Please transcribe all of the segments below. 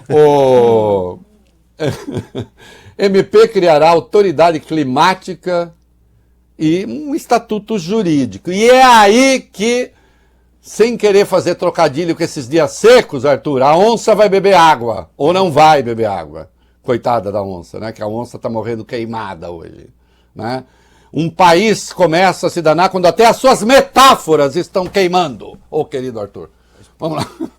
O MP criará autoridade climática e um estatuto jurídico. E é aí que, sem querer fazer trocadilho com esses dias secos, Arthur, a onça vai beber água, ou não vai beber água. Coitada da onça, né? Que a onça está morrendo queimada hoje, né? Um país começa a se danar quando até as suas metáforas estão queimando. Ô, querido Arthur, vamos lá.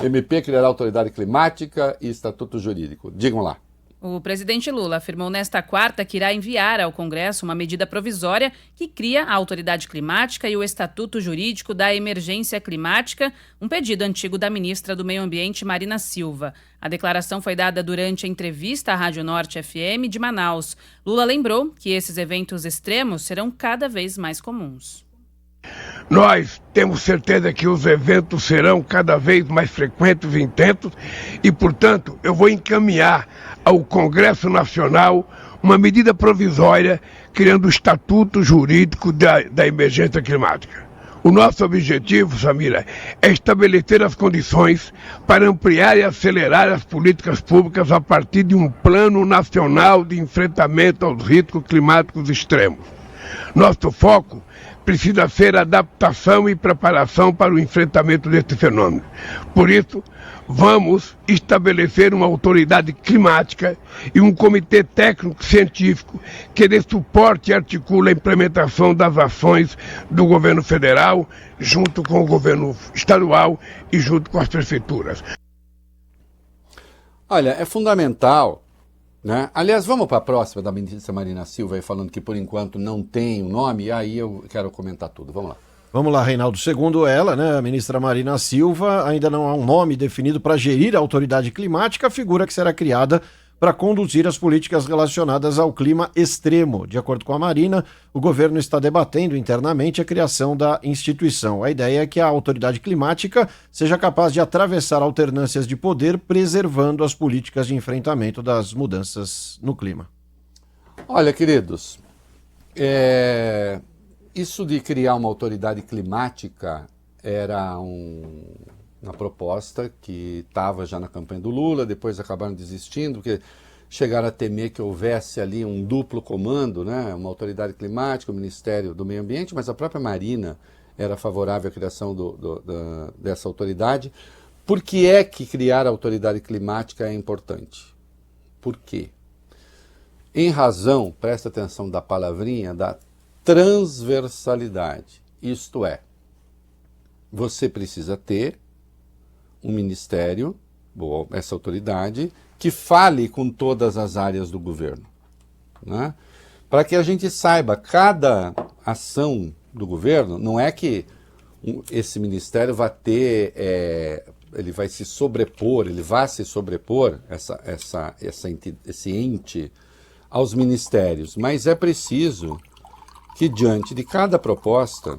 MP criará autoridade climática e estatuto jurídico. Digam lá. O presidente Lula afirmou nesta quarta que irá enviar ao Congresso uma medida provisória que cria a autoridade climática e o estatuto jurídico da emergência climática, um pedido antigo da ministra do Meio Ambiente, Marina Silva. A declaração foi dada durante a entrevista à Rádio Norte FM de Manaus. Lula lembrou que esses eventos extremos serão cada vez mais comuns. Nós temos certeza que os eventos serão cada vez mais frequentes e intensos e, portanto, eu vou encaminhar ao Congresso Nacional uma medida provisória criando o Estatuto Jurídico da Emergência Climática. O nosso objetivo, Samira, é estabelecer as condições para ampliar e acelerar as políticas públicas a partir de um plano nacional de enfrentamento aos riscos climáticos extremos. Nosso foco precisa ser adaptação e preparação para o enfrentamento deste fenômeno. Por isso, vamos estabelecer uma autoridade climática e um comitê técnico-científico que dê suporte e articule a implementação das ações do governo federal, junto com o governo estadual e junto com as prefeituras. Olha, é fundamental, né? Aliás, vamos para a próxima da ministra Marina Silva, aí falando que por enquanto não tem o nome, e aí eu quero comentar tudo. Vamos lá. Vamos lá, Reinaldo. Segundo ela, né, a ministra Marina Silva, ainda não há um nome definido para gerir a autoridade climática, a figura que será criada para conduzir as políticas relacionadas ao clima extremo. De acordo com a Marina, o governo está debatendo internamente a criação da instituição. A ideia é que a autoridade climática seja capaz de atravessar alternâncias de poder, preservando as políticas de enfrentamento das mudanças no clima. Olha, queridos, isso de criar uma autoridade climática era uma proposta que estava já na campanha do Lula, depois acabaram desistindo, porque chegaram a temer que houvesse ali um duplo comando, né? Uma autoridade climática, o Ministério do Meio Ambiente, mas a própria Marina era favorável à criação dessa autoridade. Por que é que criar a autoridade climática é importante? Por quê? Em razão, presta atenção da palavrinha, da transversalidade. Isto é, você precisa ter um ministério, ou essa autoridade, que fale com todas as áreas do governo, né? Para que a gente saiba, cada ação do governo, não é que esse ministério vai ter, ele vai se sobrepor, esse ente aos ministérios, mas é preciso que diante de cada proposta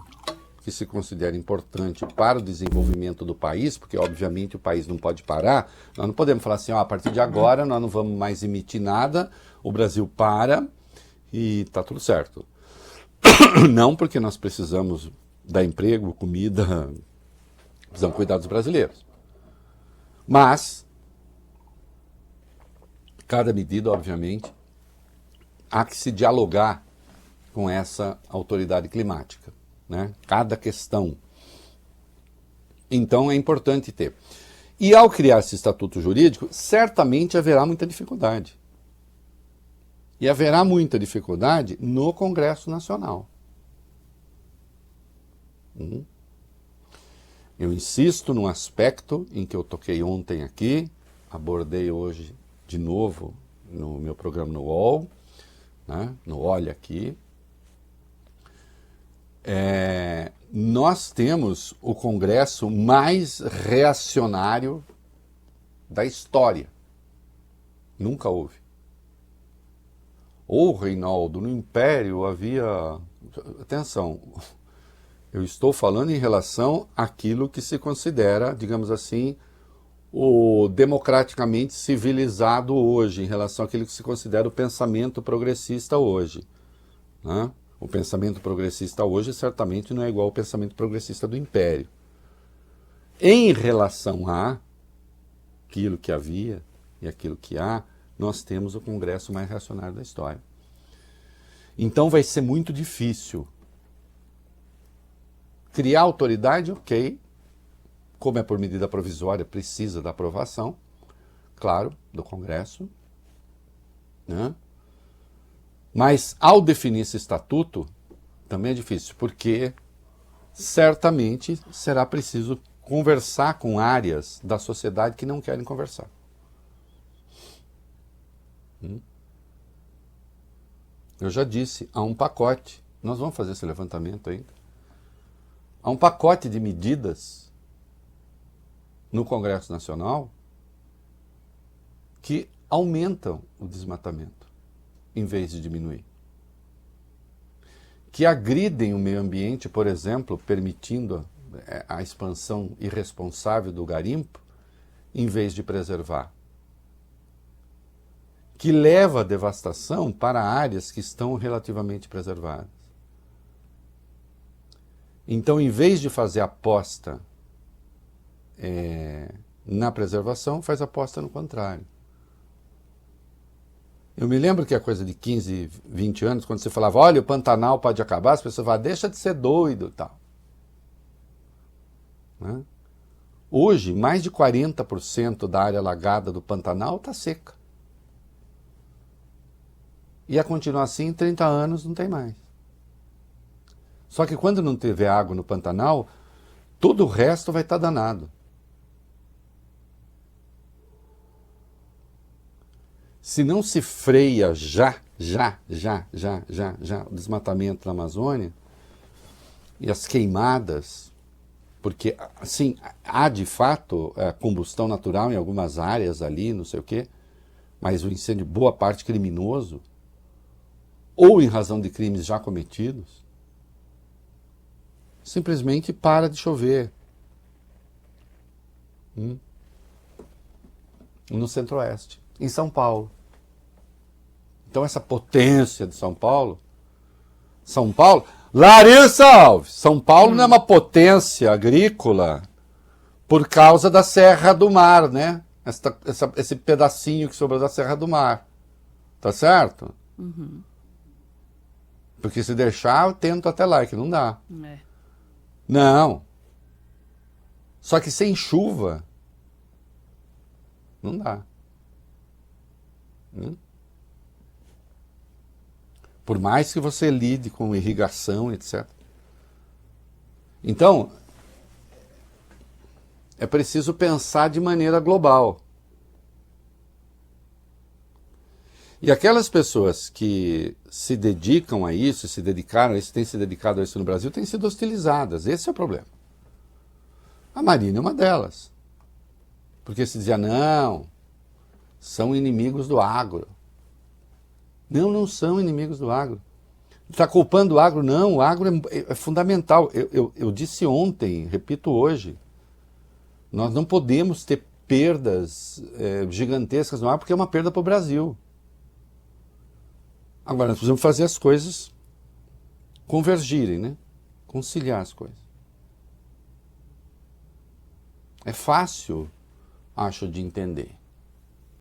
que se considera importante para o desenvolvimento do país, porque obviamente o país não pode parar, nós não podemos falar assim, a partir de agora nós não vamos mais emitir nada, o Brasil para e está tudo certo. Não, porque nós precisamos dar emprego, comida, precisamos cuidar dos brasileiros. Mas, cada medida, obviamente, há que se dialogar com essa autoridade climática, né? Cada questão. Então é importante ter. E ao criar esse estatuto jurídico, certamente haverá muita dificuldade. E haverá muita dificuldade no Congresso Nacional. Eu insisto num aspecto em que eu toquei ontem aqui, abordei hoje de novo no meu programa no UOL, né? No Olha Aqui. Nós temos o Congresso mais reacionário da história. Nunca houve. Ou, Reinaldo, no Império havia... Atenção, eu estou falando em relação àquilo que se considera, digamos assim, o democraticamente civilizado hoje, em relação àquilo que se considera o pensamento progressista hoje, né? O pensamento progressista hoje certamente não é igual ao pensamento progressista do Império. Em relação a aquilo que havia e aquilo que há, nós temos o Congresso mais reacionário da história. Então vai ser muito difícil. Criar autoridade, ok. Como é por medida provisória, precisa da aprovação, claro, do Congresso, né? Mas ao definir esse estatuto, também é difícil, porque certamente será preciso conversar com áreas da sociedade que não querem conversar. Eu já disse, há um pacote, nós vamos fazer esse levantamento ainda, há um pacote de medidas no Congresso Nacional que aumentam o desmatamento, em vez de diminuir. Que agridem o meio ambiente, por exemplo, permitindo a expansão irresponsável do garimpo, em vez de preservar. Que leva a devastação para áreas que estão relativamente preservadas. Então, em vez de fazer aposta na preservação, faz aposta no contrário. Eu me lembro que a coisa de 15, 20 anos, quando você falava, olha, o Pantanal pode acabar, as pessoas falavam, deixa de ser doido e tal. Né? Hoje, mais de 40% da área alagada do Pantanal está seca. E a continuar assim, em 30 anos não tem mais. Só que quando não tiver água no Pantanal, todo o resto vai estar danado. Se não se freia já o desmatamento na Amazônia e as queimadas, porque assim, há de fato combustão natural em algumas áreas ali, não sei o quê, mas o incêndio, boa parte criminoso, ou em razão de crimes já cometidos, simplesmente para de chover. No Centro-Oeste, em São Paulo. Então essa potência de São Paulo, Larissa Alves, São Paulo não é uma potência agrícola por causa da Serra do Mar, né? Esse pedacinho que sobrou da Serra do Mar. Tá certo? Uhum. Porque se deixar, eu tento até lá, que não dá. É. Não. Só que sem chuva, não dá. Por mais que você lide com irrigação, etc. Então, é preciso pensar de maneira global. E aquelas pessoas que se dedicam a isso, se dedicaram a isso, têm se dedicado a isso no Brasil, têm sido hostilizadas. Esse é o problema. A Marina é uma delas. Porque se dizia, não, são inimigos do agro. Não, não são inimigos do agro. Está culpando o agro? Não, o agro é fundamental. Eu disse ontem, repito hoje, nós não podemos ter perdas gigantescas no agro, porque é uma perda para o Brasil. Agora, nós precisamos fazer as coisas convergirem, né? Conciliar as coisas. É fácil, acho, de entender.